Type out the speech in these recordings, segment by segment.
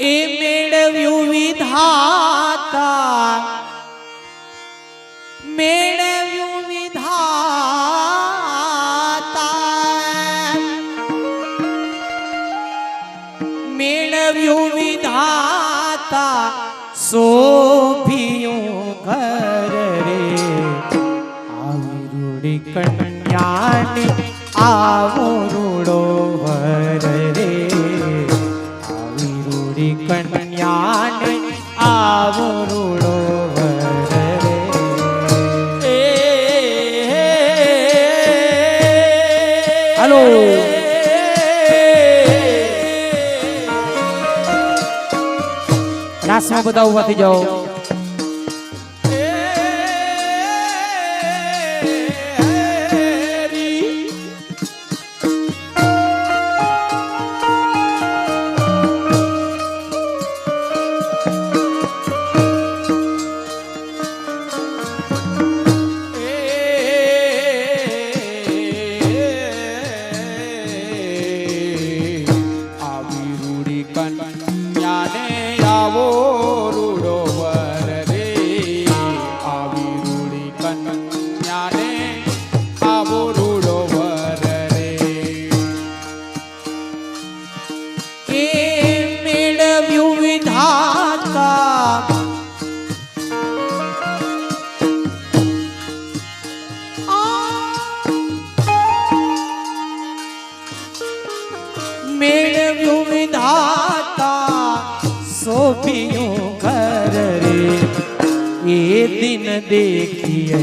એ મેળવ્યું વિધાતા મેળવ્યું વિધાતા મેળવ્યું વિધાતા શોભિયું ઘર રે આવી રૂડી કન્યાને આવો રૂડો વર રે આવી રૂડી કન્યાને આવો રૂડો વર રે હાલો રાસમાં બધા ઉભા થઈ જાઓ મેળવ્યું વિધાતા શોભિયું ઘર રે એ દિન દેખીએ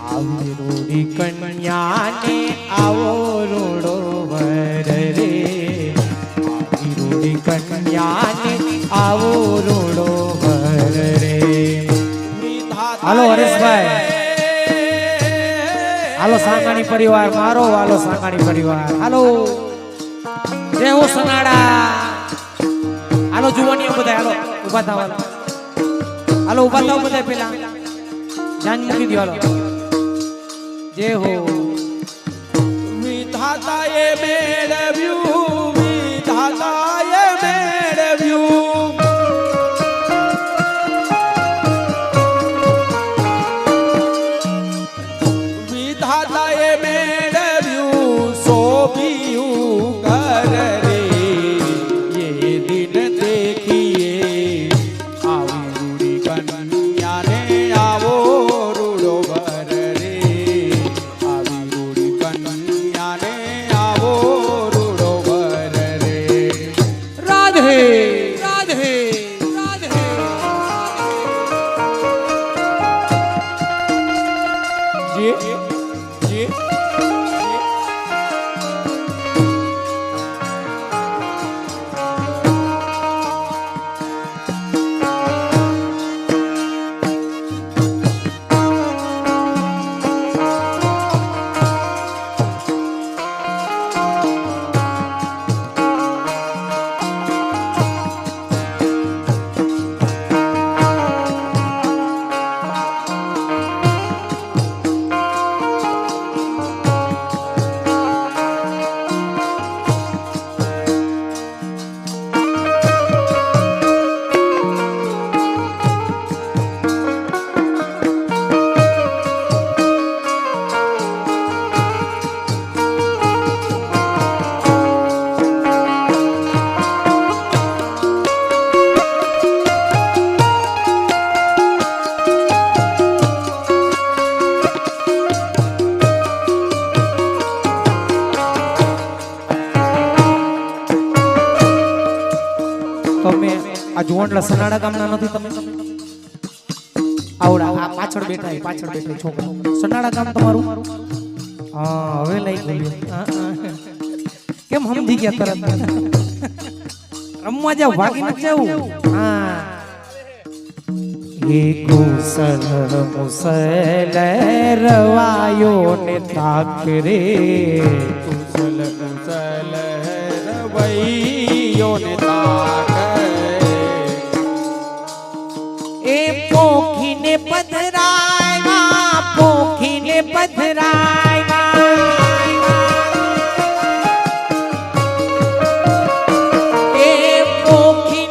આવી રૂડી કન્યાને આવો રોડો વર રે આવી રૂડી કન્યાને આવો રોડો વર રે હાલો હરેશભાઈ હાલો સાંગાણી પરિવાર મારો હાલો સાંગાણી પરિવાર હાલો જય હો સનાડા હાલો જુવાનીઓ બધા હાલો ઉભા થાવ હાલો ઉભા થાવ બધા પેલા જાન મૂકી દો હાલો જય હો વિધાતાએ મેળવ્યું વિધાતાએ મેળવ્યું વિધાતાએ મેળવ્યું શોભિયું ઘર રે ये दिन देखिए આવી રૂડી કન્યાને આવો રૂડો વર રે આવી રૂડી કન્યાને આવો રૂડો વર રે રાધે રાધે રાધે જી જી આ જુવાનલા સનાડા ગામના નથી તમે આવડા આ પાછળ બેઠા છોકરો સનાડા ગામ તમારું હા હવે લઈ ગયો કેમ સમજી ગયા તરત રમવા જાવ ભાગી ન જાવ હા એ કુસલ મુસલ રવાયો ને તાક રે કુસલ મુસલ રવાયો ને તાક પોખીને પધરાયા એ પોખી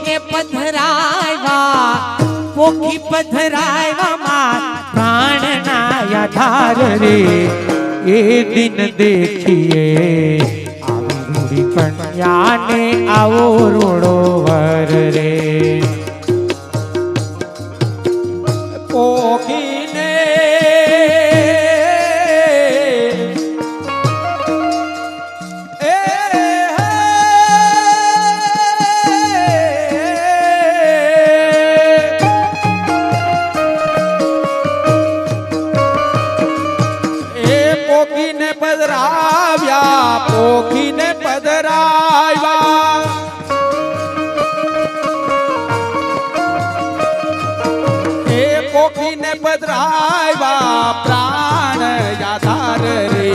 પોખી પધરાયવામાં પ્રાણના આધાર રે એ દિન દેખીએ આવી રૂડી કન્યાને આવો રૂડો વર રે પોખીને પોખીને પધરાવ્યા એ પોખીને પધરાવ્યા પ્રાણ આધાર રે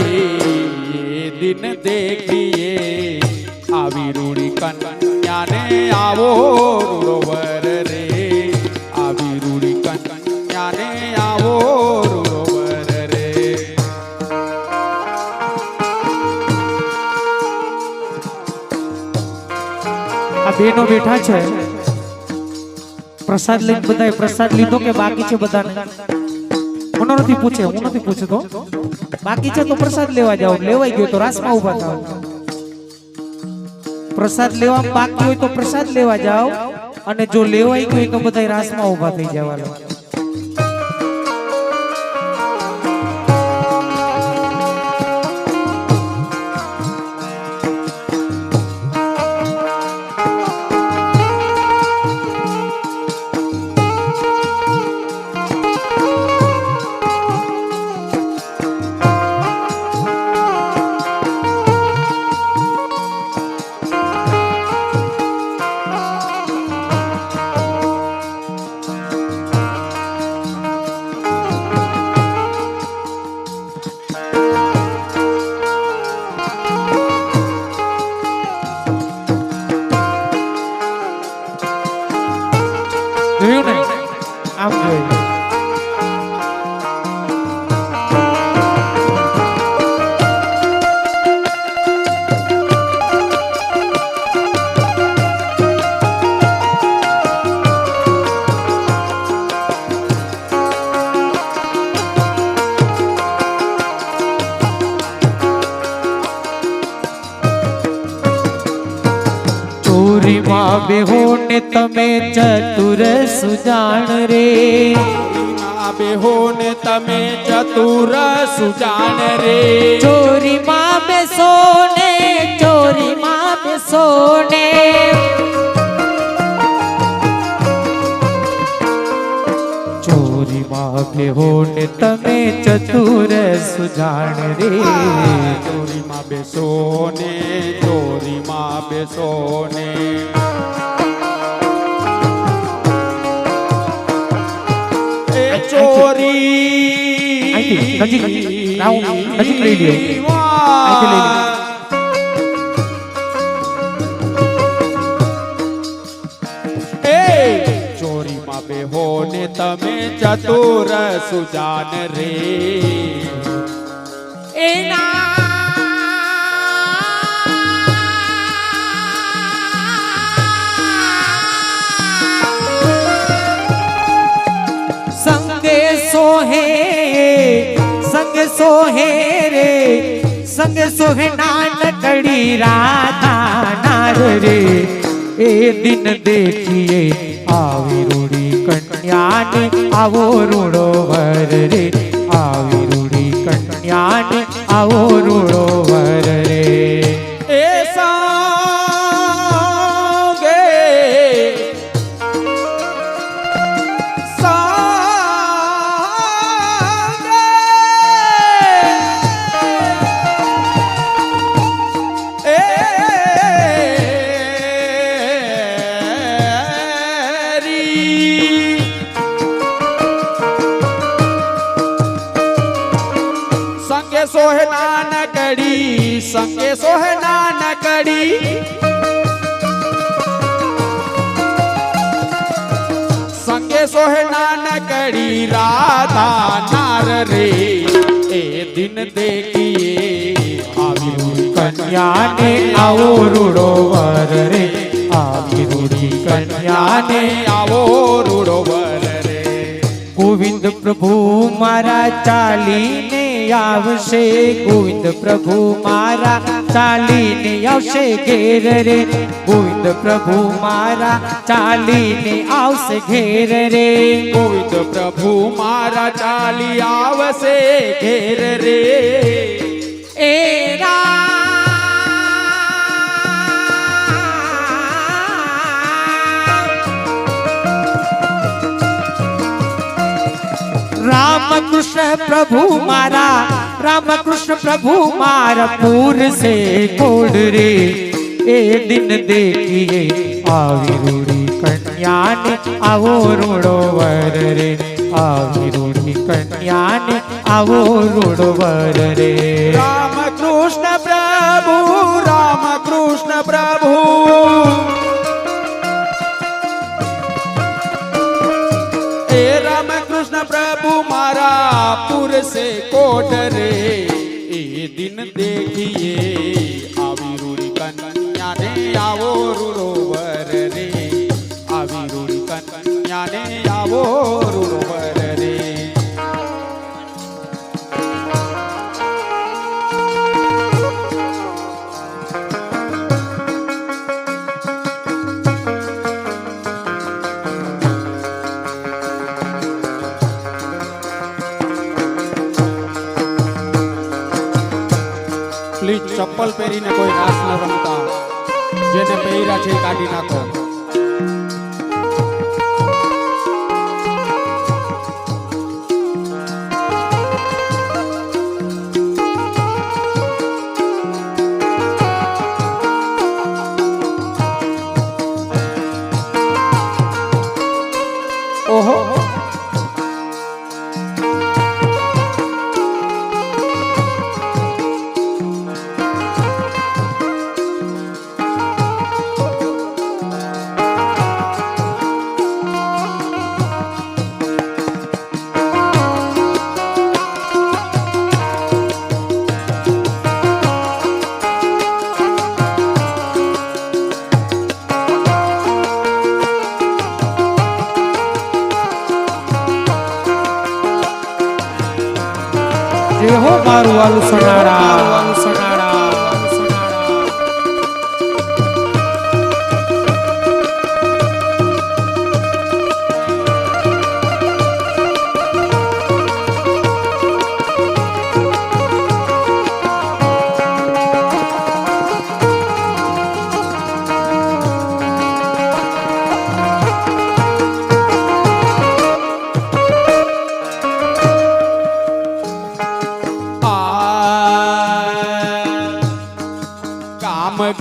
દિન દેખીએ આવી રૂડી કન્યાને આવો રૂડો વર રે આવી રૂડી કન્યાને આવો રૂડો વર રે બેનો બેઠા છે પ્રસાદ લઈને બધાએ પ્રસાદ લીધો કે બાકી છે બધાને મને નથી પૂછે હું નથી પૂછતો બાકી છે તો પ્રસાદ લેવા જાઓ લેવાઈ ગયો તો રાસમાં ઊભા થાઓ પ્રસાદ લેવા બાકી હોય તો પ્રસાદ લેવા જાઓ અને જો લેવાઈ ગયો તો બધાએ રાસમાં ઊભા થઈ જવાના આમ જોઈ ચોરીમાં બેહો ને તમે ચતુર સુજાણ રે બેહો ને તમે ચતુર સુજાણ રે ચોરીમાં બેસો ને ચોરીમાં બેસો ને ચોરીમાં બેહો ને તમે ચતુર સુજાણ રે ચોરીમાં બેસો ને ચોરીમાં બેસો ને ચોરી નજીક નજીક લઈ લ્યો ચોરીમાં બેહો ને તમે ચતુર સુજાન રે એના संग सोहे रे संग सोहे नानकड़ी राधा नार रे ए दिन देखिए आवी रूड़ी कन्या ने आवो रूड़ो वर रे आवी रूड़ी कन्या ने आवो रूड़ो वर रे ऐसा सोहे नानकड़ी संगे सोहे नानकड़ी संगे सोहे नानकड़ी राधा नार रे ए दिन देखिए आवी कन्या ने आवो रूड़ो वर रे आवी रूड़ी कन्या ने आवो रूड़ो वर रे ગોવિંદ પ્રભુ મારા ચાલીને આવશે, ગોવિંદ પ્રભુ મારા ચાલીને આવશે ઘેર રે, ગોવિંદ પ્રભુ મારા ચાલીને આવશે ઘેર રે, ગોવિંદ પ્રભુ મારા ચાલી આવશે ઘેર રે. એ राम कृष्ण प्रभु मारा, राम कृष्ण प्रभु मारा पूर से कोड रे, ए दिन देखिए आवी रूड़ी कन्या ने आवो रूड़ो वर रे, आवी रूड़ी कन्या ने आवो रूड़ो वर रे. राम कृष्ण प्रभु, राम कृष्ण प्रभु, हे राम कृष्ण प्रभु मारा पुर से कोट रे, ए दिन देखिए आवी रूड़ी कन्या ने आवो रूड़ो वर रे, आवी रूड़ी कन्या ने आवो रूड़ो वर रे. પ્લીઝ ચપ્પલ પહેરીને કોઈ રાસ ન રમતા, જેને પહેર્યા છે એ કાઢી નાખો. ઓહો, જે હો મારું વાલું સનાડા.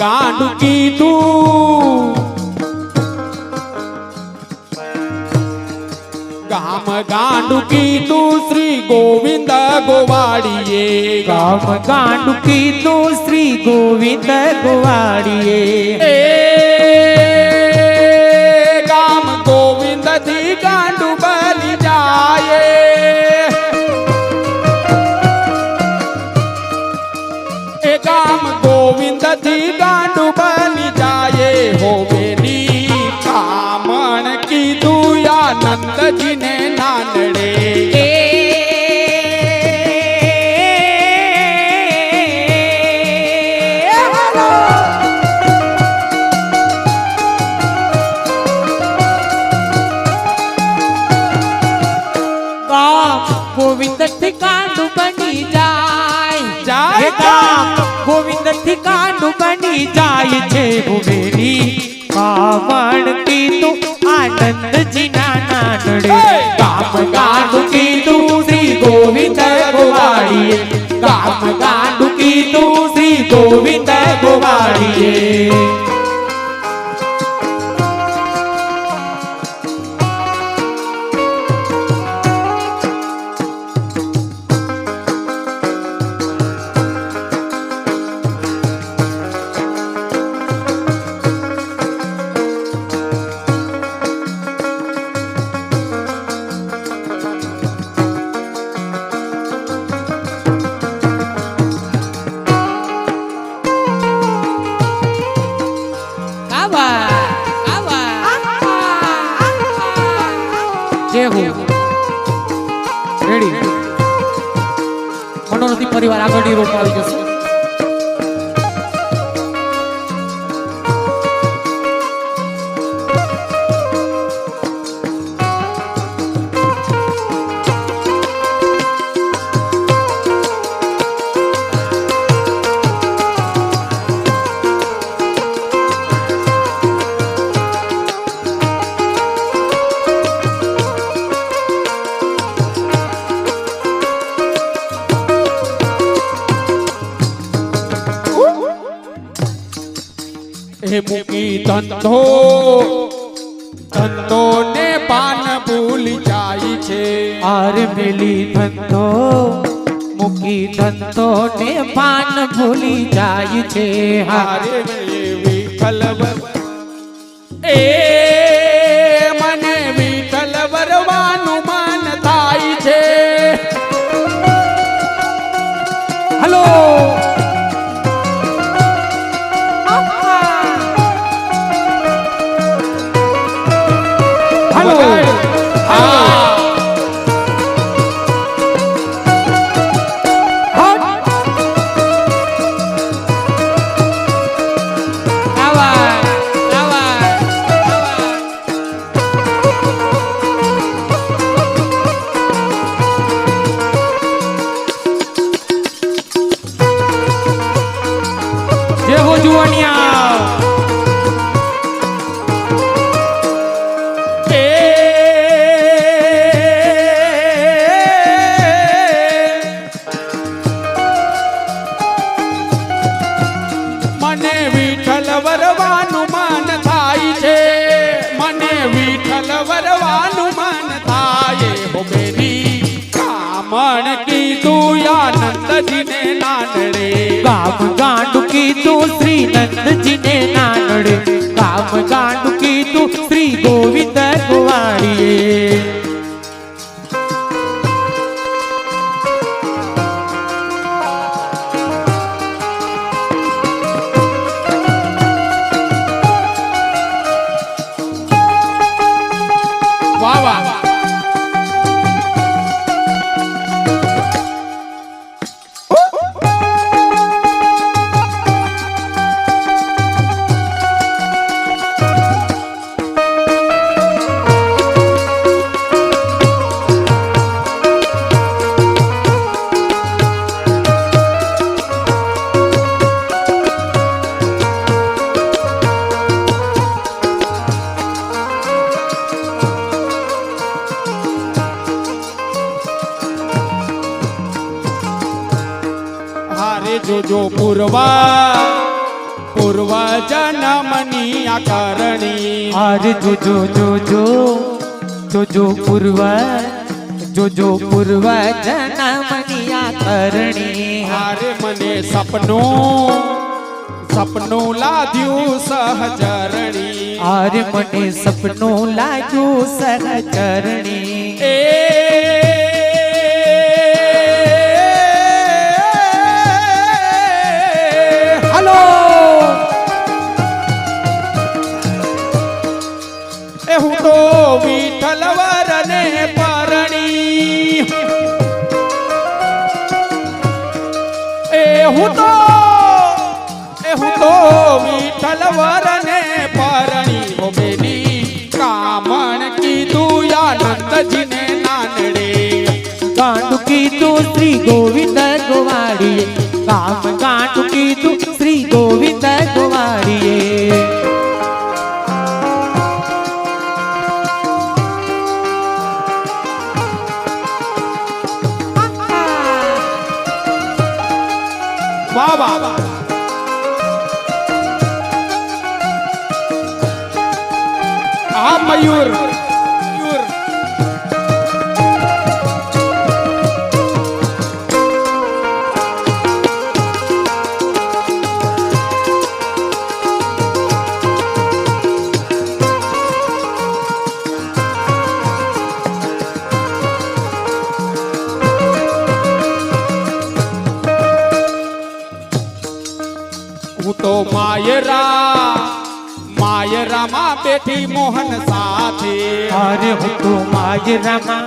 ગાંડુ કીધું, ગામ ગાંડુ કીધું શ્રી ગોવિંદ ગોવાળીએ, ગામ ગાંડુ કીધું શ્રી ગોવિંદ ગોવાળીએ, એ ગામ ગોવિંદ થી ગાંડુ બની જાય, એ ગામ ગોવિંદ થી ગાંડુ બની જાય. હો બેની કામણ કીધું આનંદજીને નાનડે, ગોવિંદ થી ગાંડુ બની જાય, જાય ગામ ગોવિંદ થી ગાંડુ બની જાય છે. ભુવેરી કામણ કીધું આનંદજી ના નાનડે, ગામ ગાંડુ કીધું શ્રી ગોવિંદ ગોવાળીએ, ગામ ગાંડુ કીધું શ્રી ગોવિંદ ગોવાળીએ. રેડી મનોરથી પરિવાર આગળની રોપ આવી જશે હે મૂકી ધંધો ધંધો ને પાન ભૂલી જાય છે આરે મેલી ધંધો મૂકી ધંધો ને પાન ભૂલી જાય છે હારે વિઠ્ઠલ એ મને વિઠ્ઠલ વરવાનું મન થાય છે હલો મને વિઠ્ઠલ વરવાનું મન થાય છે મને વિઠ્ઠલ વરવાનું મન થાય હો બેરી કામણ કીધું આનંદજીને નાનડે ગામ ગાંડુ કીધું શ્રી નંદજીને નાનડે ગામ ગાંડુ કીધું શ્રી ગોવિંદ ગોવાળીએ વાહ વાહ જોજો પૂર્વ જન્મની આ કરણી આરે જોજો જોજો જોજો પૂર્વ જન્મની આ કરણી હારે મને સપનું લાદ્યું સહચરણી આરે મને સપનું લાગ્યું સહચરણી હું તો વિઠ્ઠલ વરને પરણી હું તો વિઠ્ઠલ વરને પરણી હો બેની કામણ કીધું આનંદજીને નાનડે ગાંડુ કીધું શ્રી ગોવિંદ ગોવાળીએ ગામ ગાંડુ કીધું શ્રી ગોવિંદ ગોવાળીએ બાબા આ મયુર હું તો માયરામાં બેઠી મોહન સાથે અરે હું તો માયરામાં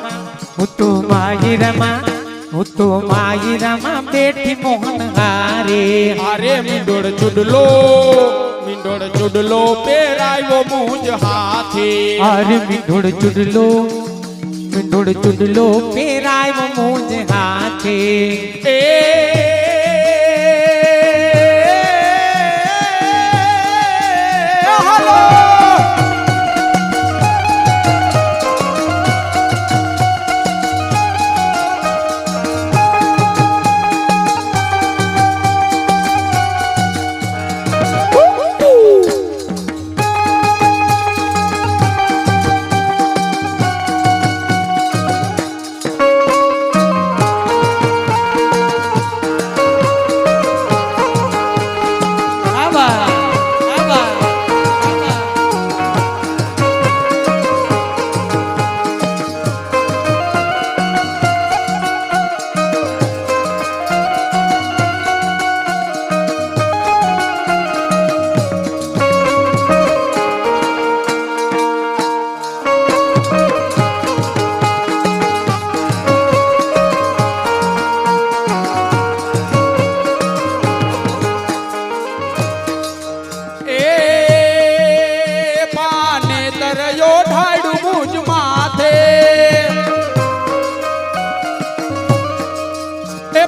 હું તો માયરામાં બેઠી મોહન હારે હારે મીંડોળ ચુડલો પહેરાયો મુજ હાથે અરે મીંઢોળ ચુડલો પેરાયો મોજ હાથે એ હાલો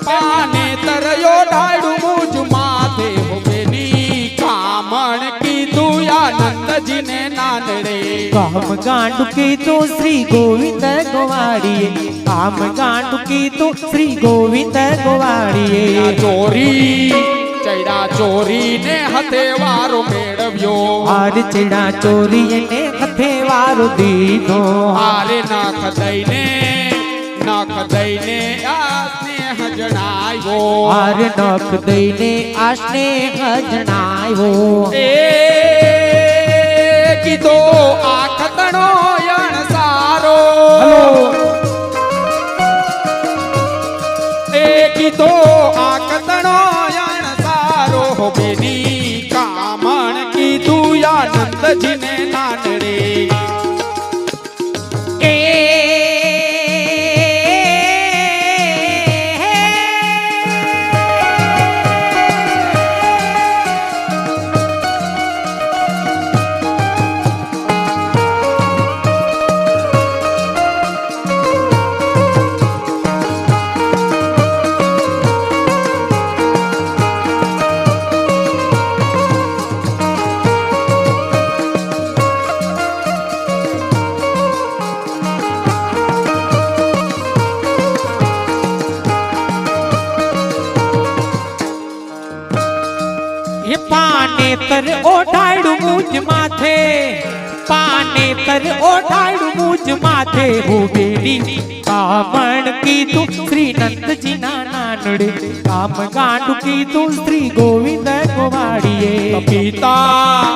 પાને તરયો ડાળું મુજ માથે હો બેની કામણ કીધું આનંદજીને નાનડે કામ ગાંડુ કીધું શ્રી ગોવિંદ ગોવાળીએ કામ ગાંડુ કીધું શ્રી ગોવિંદ ગોવાળીએ ચૈડા ચોરીને હથે વારો મેળવ્યો હાર ચેડા ચોરીને હથે વારો દીધો હારે નખ દઈને આ સ્નેહ જણાવ્યો હાર નખ દઈને આ સ્નેહ જણાવ્યો એ કીધો આ ખતણો યણ સારો એ કીધો આ ખતણો યણ સારો બેની કામણ કીધું આનંદજીને નાનડે પાનેતર ઓઢાડું મુજ માથે પાનેતર ઓઢાડું મુજ માથે હો બેડી કામણ કીધું શ્રી નંદજી ના નાનડે કામ ગાંડું કીધું શ્રી ગોવિંદ ગોવાળીએ પિતા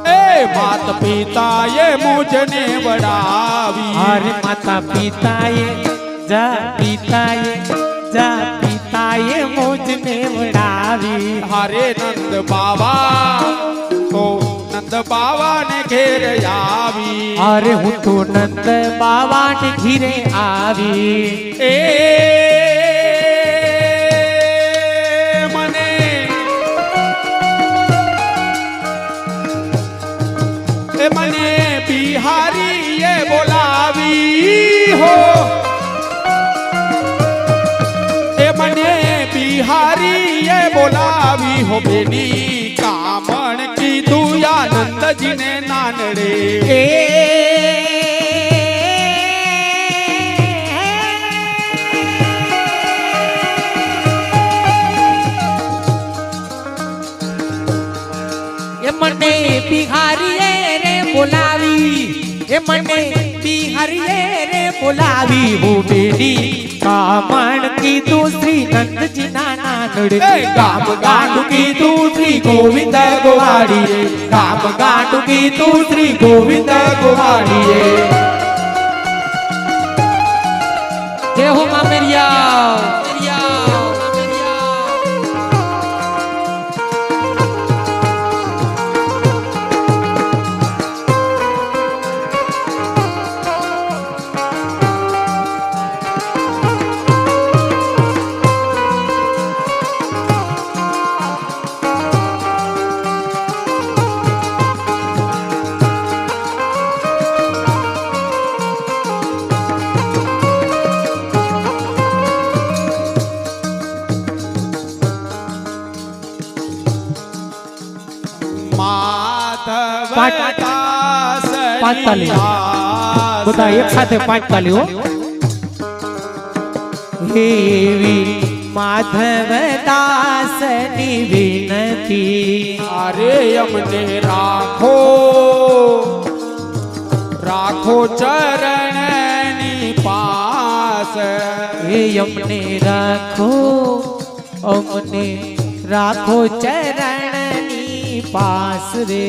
એ માત પિતાએ મુજને વડાવી અરે માતા પિતાએ પિતાએ મોજને વડાવી હારે નંદ બાવા ને ઘેર આવી અરે હું તો નંદ બાવા ને ઘીરે આવી મને બિહારીએ બોલાવી હો મને બિહારીએ બોલાવી હો બેની કામણ કીધું આનંદજીને નાનડે મને બિહારીએ રે બોલાવી મને બિહારીએ રે બોલાવી હો બેની કામણ કીધું શ્રી નંદજી ના નાનડે કામ ગાંડું કીધું શ્રી ગોવિંદ ગોવાળીએ કામ ગાંડું કીધું શ્રી ગોવિંદ ગોવાળીએ જય હો મામેરિયા પાંચ તાલી બધા એક સાથે પાંચ તાલી હો એવી માધવ દાસની વિનતી અરે અમને રાખો રાખો ચરણની પાસ એ અમને રાખો અમને રાખો ચરણની પાસ રે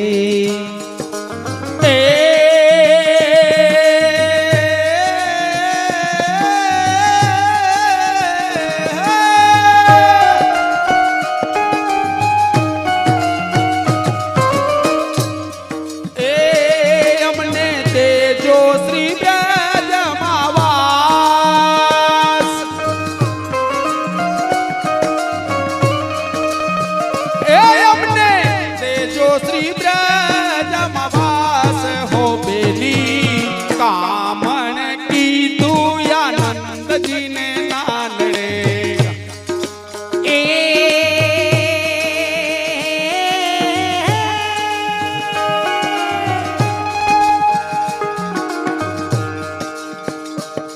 એ અમને તેજો શ્રી બ્રજમાવાસ એ અમને તેજો શ્રી બ્રજમાવાસ હો બેલી કામણ કીધું આનંદજીને નાનડે એ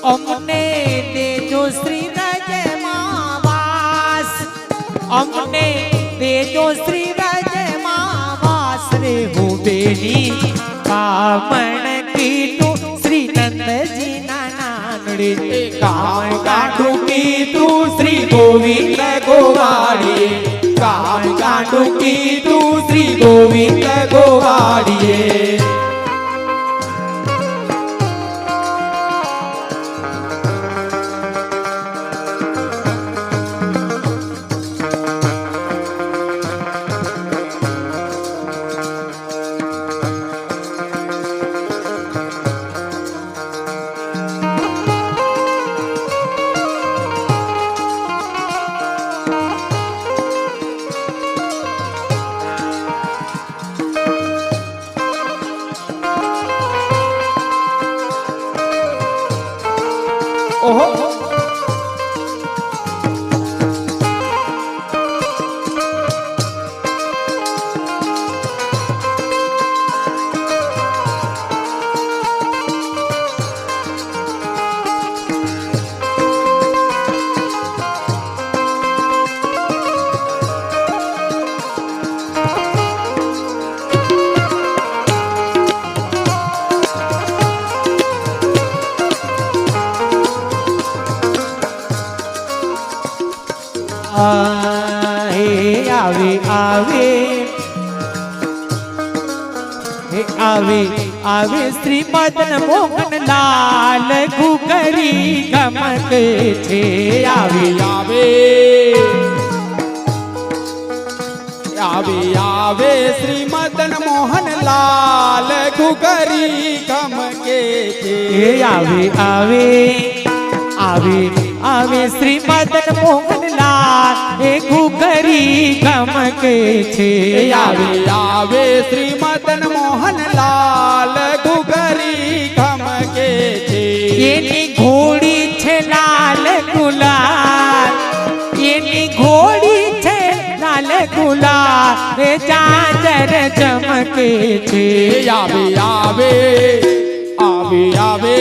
અમને દેજો શ્રી રાજમાં વાસ અમને દેજો શ્રી રાજમાં વાસ રે હો બેની કામણ કીધું શ્રી નંદજી ના નાનડે કામણ કાઢું કીધું શ્રી ગોવિંદ ગોવાળીએ કામણ કાઢું કીધું શ્રી ગોવિંદ ગોવાળીએ ઓહો આવે આવે હે આવે આવે શ્રી મદન મોહન લાલ ઘુઘરી ગમકે છે આવે આવે આવે આવે શ્રી મદન મોહન લાલ ઘુઘરી ગમકે છે હે આવે આવે આવે આવે શ્રી મદન મોહન લાલ એ ઘુઘરી ગમકે છે આવે આવે શ્રી મદન મોહન લાલ ઘુઘરી ગમકે છે એની ઘોડી છે લાલ ગુલાલ એની ઘોડી છે લાલ ગુલાલ એ જાજર ચમકે છે આવે આવે આવે આવે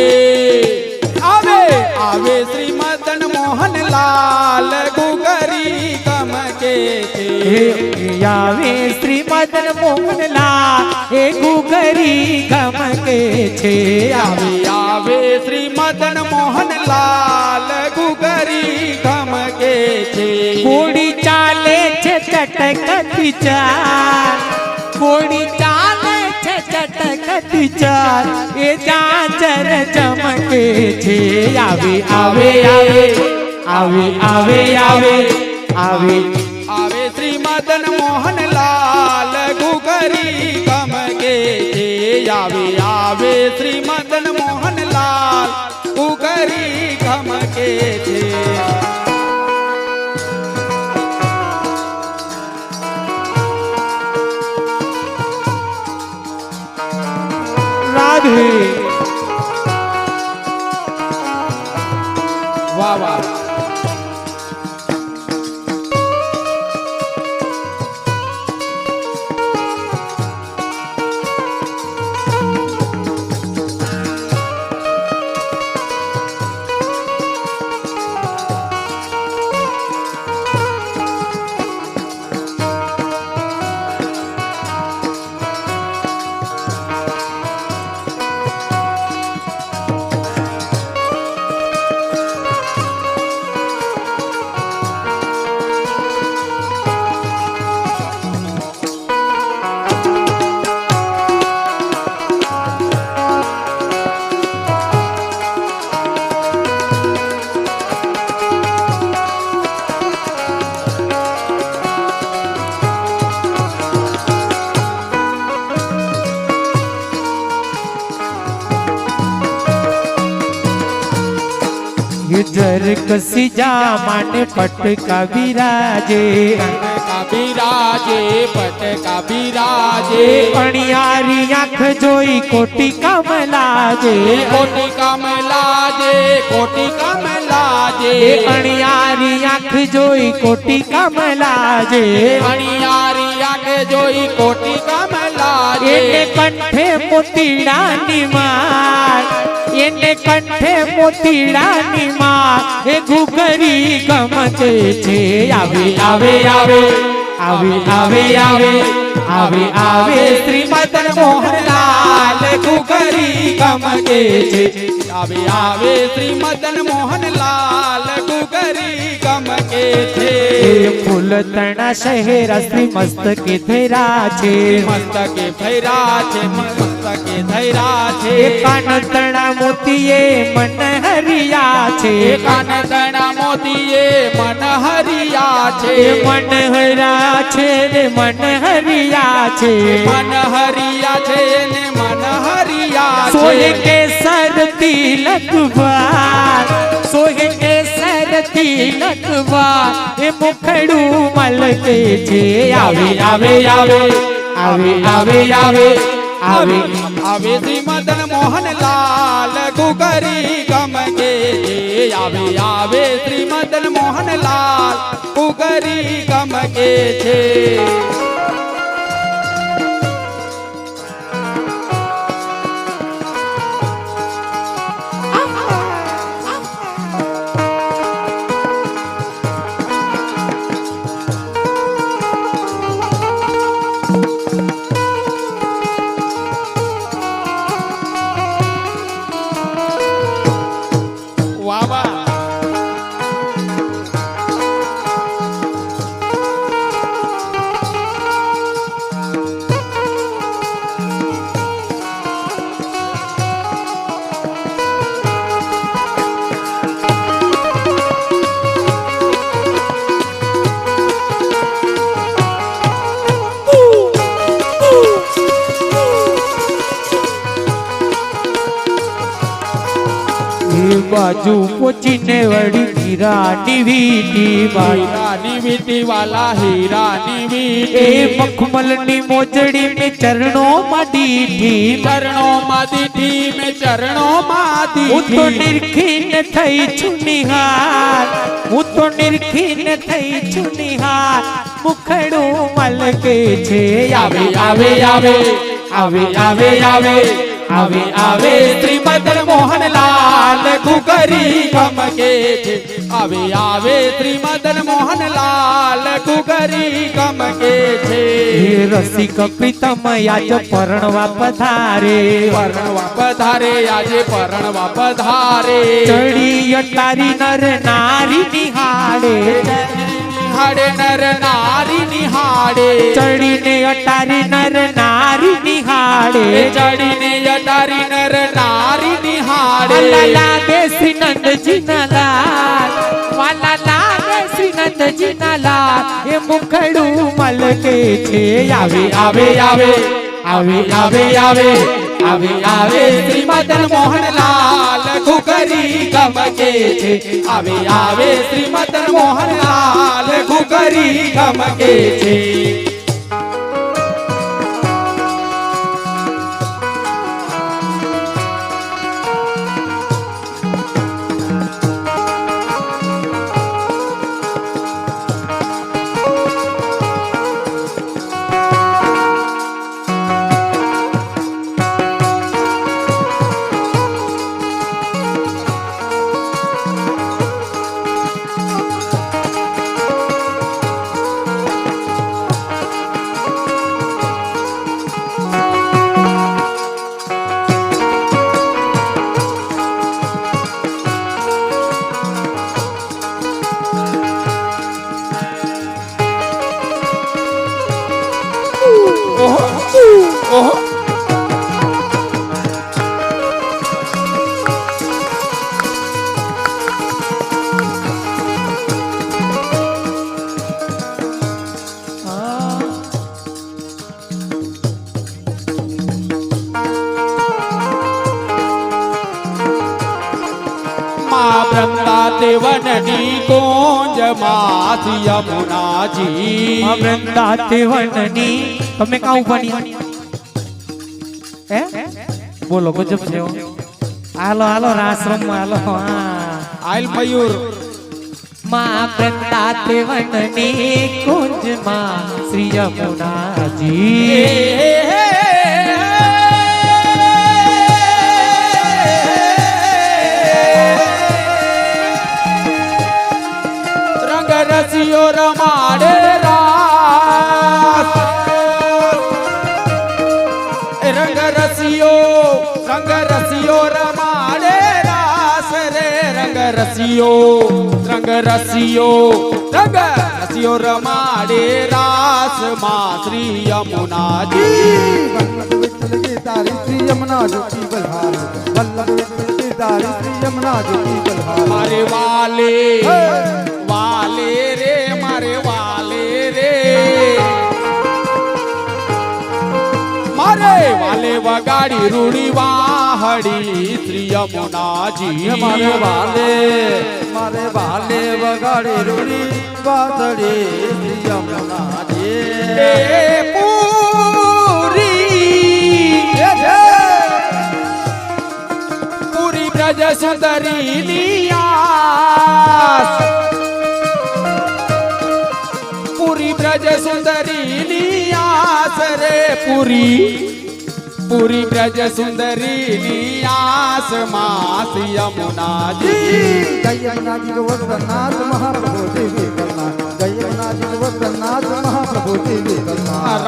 આવે આવે શ્રી મદન મોહન લાલ ઘુઘરી ગમકે છે આવે શ્રી મદન મોહન લાલ એ ઘુઘરી ગમકે છે આવે આવે શ્રી મદન મોહન લાલ ઘુઘરી ગમકે છે ઘોડી ચાલે છે ચટકતી ચાલ ઘોડી ચાલે છે ચટકતી ચાલ એ જાજર ચમકે છે આવે આવે આવે આવે આવે આવે આવે આવે શ્રી મદન મોહન લાલ ઘુઘરી ગમકે છે આવે આવે શ્રી મદન મોહન લાલ ઘુઘરી ગમકે છે રાધે વાહ વાહ जर कसी जा माने पटका विराजे पटका बिराजे पटका बिराजे अणियारी आँख जोई कोटि कमलाजे कोटि कमलाजे कोटि कमलाजे अणियारी आँख जोई कोटि कमलाजे अणियारी आंखे जोई कोटि कमलाजे એને કંઠે મોતીડાની માર એને કંઠે મોતીડાની માર એ ઘુઘરી ગમતે છે આવે આવે આવે આવે આવે આવે આવે આવે શ્રી મદન મોહનલાલ ઘુઘરી ગમતે છે આવે આવે શ્રી મદન મોહનલાલ ગુગરી ગમકે છે એ ફૂલ તણા શહેરા શ્રી મસ્તકે ધૈરા છે મસ્તકે ભૈરા છે મસ્તકે ધૈરા છે એ કાન તણા મોતીએ મન હરિયા છે કાન તણા મોતીએ મન હરિયા છે એ મન હરા છે ને મન હરિયા છે મન હરિયા છે ને મન હરિયા સોહે છે કેસર તિલક બાર સોહે કેસર તિલક બાર એ મુખડું મલકે છે આવે આવે આવે આવે આવે આવે આવે આવે શ્રી મદન મોહનલાલ ગુગરી ગમકે છે આવે આવે શ્રી મદન મોહનલાલ ગુગરી ગમકે છે વાહ વાહ बाजू पोचीने वड़ी Hirani VT by Hirani VT वाला हीरानी वीटी ए मखमलनी मोजड़ी में चरणों माडी थी चरणों मादी में चरणों मादी હું તો નિરખીન થઈ છું નિહાર હું તો નિરખીન થઈ છું નિહાર મુખડું મલકે છે આવે આવે આવે આવે આવે આવે આવે આવે શ્રી મદન મોહનલાલ ગુગરી ગમકે છે આવે આવે શ્રી મદન મોહનલાલ ગુગરી ગમકે છે હે રસિક પ્રીતમ યાજ પરણવા પધારે પરણવા પધારે આજે પરણવા પધારે ચડી અટારી નર નારી નિહાળે નિહાળે નર નારી નિહાળે ચડીને અટારી નર નારી નિહાળે ચડીને અટારી નર નારી નિહાળે વાલા લાગે શ્રી નંદજી ના લાલ વાલા લાગે શ્રી નંદજી ના લાલ એ મુખડું મલકે છે આવે આવે આવે આવે આવે આવે આવે આવે શ્રી મદન મોહનલાલ ગુગરી ગમકે છે આવે આવે શ્રી મદન મોહનલાલ ગુગરી ગમકે છે વૃંદાતે વનની કુંજમાં યમુનાજી વૃંદાતે વનની તમે કાં ઉભાની હે બોલો ગજબ છે હો. હાલો હાલો રાસરમમાં હાલો હા આયલ મયુર માં વૃંદાતે વનની કુંજમાં શ્રી યમુનાજી રંગ રસિયો રમાડે રાસ રંગ રસિયો રમાડે રાસ રે રંગ રસિયો રમાડે રાસ માં શ્રી યમુનાજી વલ્લભ વિઠ્ઠલ કી તારી શ્રી યમુના જ્યોતિ બલહાર વલ્લભ વિઠ્ઠલ કી તારી શ્રી યમુના જ્યોતિ બલહાર મારે વાલે વાલે રે મારે વાલે રે મારે વાલે વગાડી રૂડી વાહડી શ્રી યમુનાજી મારે વાલે વગાડી રૂડી વાતડી શ્રી યમુના એ પૂરી બ્રજ સુંદરી નિયાસ પૂરી બ્રજ સુંદરી નિયાસ રે પૂરી બ્રજ સુંદરી નિયાસ માસ યમુનાજી જય યમુનાજી ગોવર્ધનનાથ મહાપ્રભુ દેવી કલ્યાણ જય યમુનાજી ગોવર્ધનનાથ મહાપ્રભુ દેવી કલ્યાણ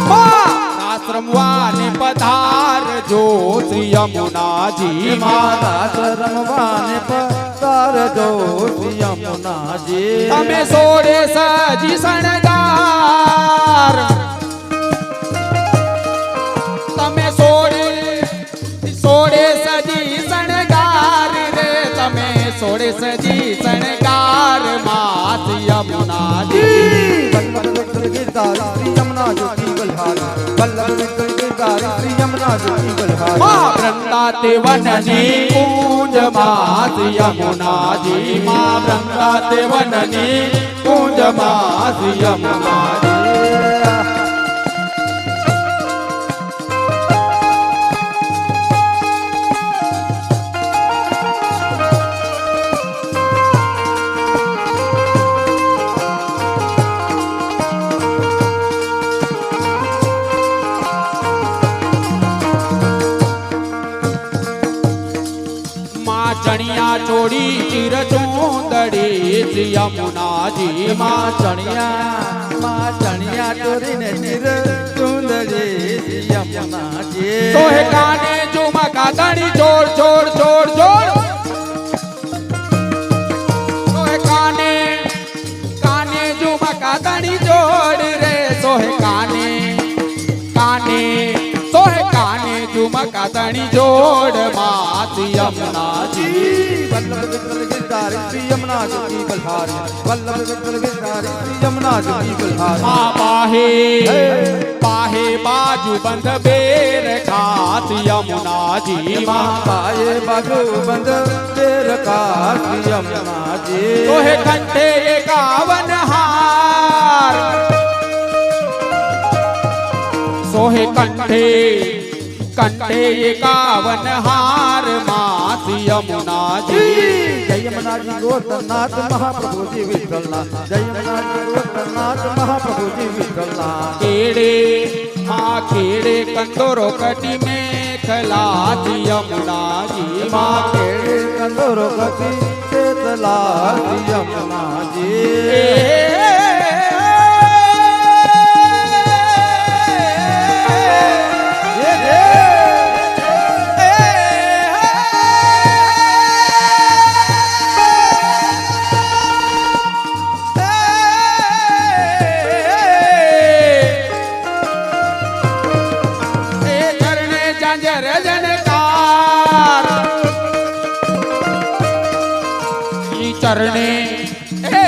રાસ રમવાને પધારજો શ્રી યમુનાજી માતા રમવાને પધારજો શ્રી યમુનાજી તમે સોડે સજી શણગાર તમે સોડે સજી શણગાર રે તમે સોડે સજી શણગાર માત યમુનાજી વલ્લભ વિઠ્ઠલ ગિરધારી શ્રી યમુના જ્યોતિ બલહાર વલ્લભ વિઠ્ઠલ ગિરધારી શ્રી યમુના જ્યોતિ બલહાર માં વૃંદાતે વનની કુંજ માત યમુનાજી માં વૃંદાતે વનની કુંજ માત યમુનાજી ચણિયા ચોડી ચીર ચૂંદડી યમુનાજી માં ચણિયા ચોરીને ચીર ચૂંદડી યમુનાજી સોહે કાને ઝુમકા તણી જોડ જોડ જોડ જોડ સોહે કાને ઝુમકા તણી જોડ રે સોહે કાને સોહે કાને ઝુમકા તણી જોડ માત યમુનાજી વલ્લભ વિઠ્ઠલ ગિરધારી શ્રી યમુના જ્યોતિ બલહાર વલ્લભ વિઠ્ઠલ ગિરધારી શ્રી યમુના જ્યોતિ બલહાર માં પાહે બાજુ બંધ બેર ખાત યમુનાજી માં પાયે બાજુ બંધ તેર કા શ્રી યમુનાજી તોહે કંઠે 51 હાર સોહે કંઠે 51 હાર માત યમુનાજી જય યમુનાજી ગોવર્ધનનાથ મહાપ્રભુ જી વિઠ્ઠલનાથ જય યમુનાજી ગોવર્ધનનાથ મહાપ્રભુ જી વિઠ્ઠલનાથ ખેડે કંદોરો કટી મેખલા યમુનાજી માં ખેડે કંદોરો કટી તેતલા યમુનાજી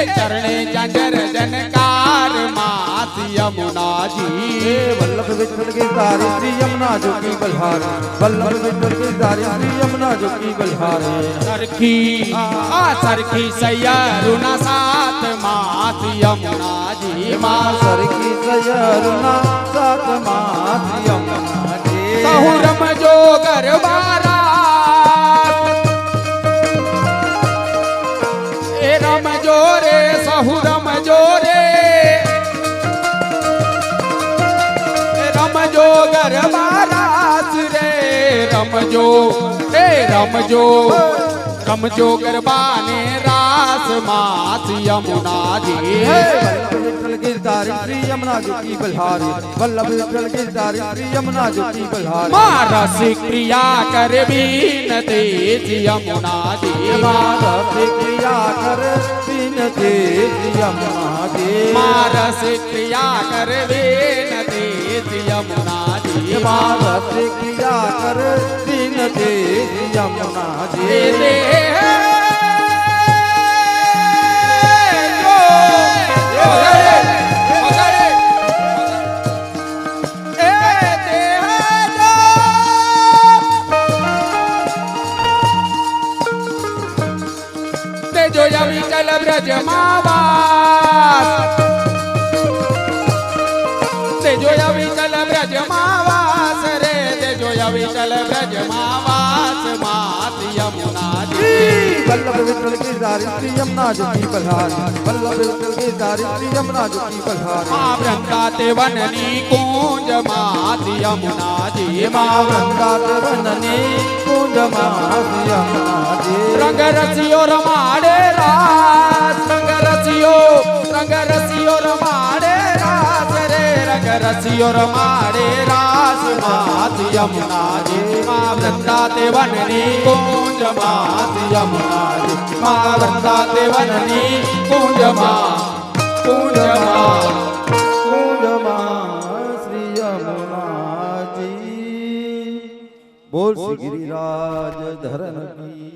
ચરણે જંજર જનકાર માત યમુનાજી વલ્લભ विठ्ठल गिरधारी श्री यमुना जो की बलहारी वल्लभ विठ्ठल गिरधारी श्री यमुना जो की बलहारी सरखी सरखी सैयरुना साथ मात यमुना जी माँ सरखी सयरुना सात मात यमुना जी सहुरम जो गरबारा ए रम जो रे सहुरम जो रे रम जो गरबारा रे रम जो गरबाने रास मात यमुना जी वल्लभ विठ्ठल गिरधारी श्री यमुना जो की बलहारी वल्लभ विठ्ठल गिरधारी श्री यमुना जो की बलहारी मारस क्रिया कर बीन तेज यमुना जी मारस क्रिया कर बीन तेज यमुना जी मारस क्रिया कर बीन तेज यमुना जी मारस क्रिया कर बीन तेज यमुना जी दे जो यवि चल ब्रज मावास ते जो यवि चल ब्रज मावास रे ते जो यवि चल ब्रज मावास मात यमुना जी वल्लभ विठ्ठल गिरधारी श्री यमुना जो की बलहारी वल्लभ विठ्ठल गिरधारी श्री यमुना जो की बलहारी माँ वृंदाते वननी कुंज मात यमुना जी माँ वृंदाते वननी कुंज मात यमुना जी रंग रसियो रमाड़े रास रंग रसियो रमाड़े रास रे रंग रसियो रमाड़े रास मात यमुना जी माँ वृंदाते वननी कुंज मात यमुना जी माँ वृंदाते वननी कुंज माँ कुंज माँ श्री यमुना जी बोल श्री गिरिराज धरन की